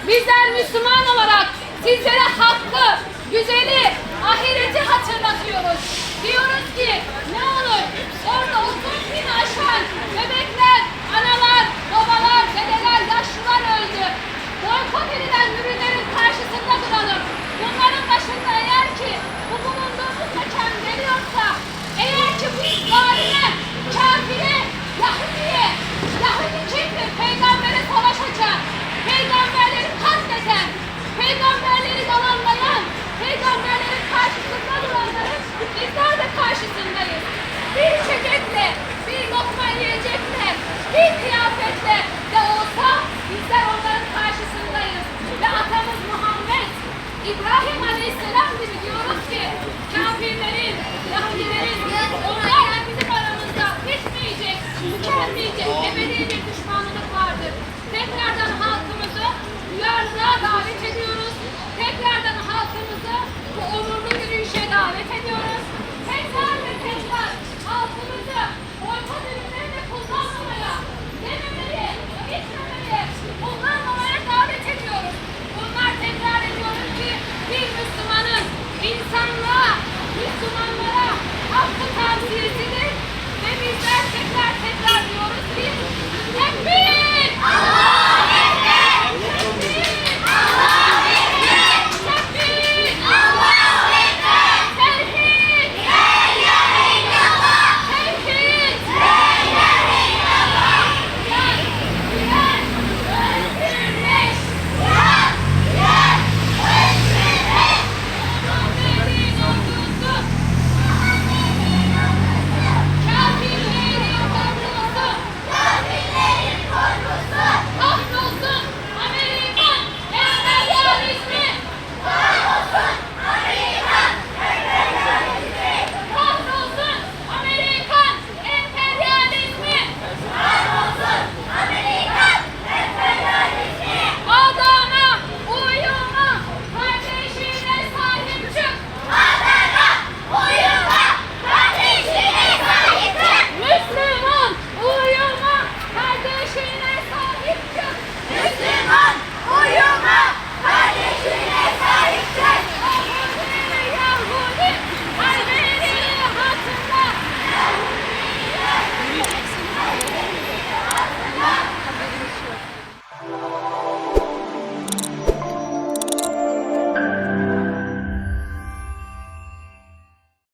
Bizler Müslüman olarak sizlere hakkı, güzeli, ahireti hatırlatıyoruz. Diyoruz ki ne olur orada 30 bin aşan bebekler, analar, babalar, dedeler, yaşlılar öldü. Boykot edilen ürünlerin karşısında duralım. Bunların başında eğer ki bu bulunduğumuz mekan geliyorsa, eğer ki bu zalime, kafire, Yahudiye, Yahudi kimdir? Peygambere savaşacak, peygamberleri katleden, peygamberleri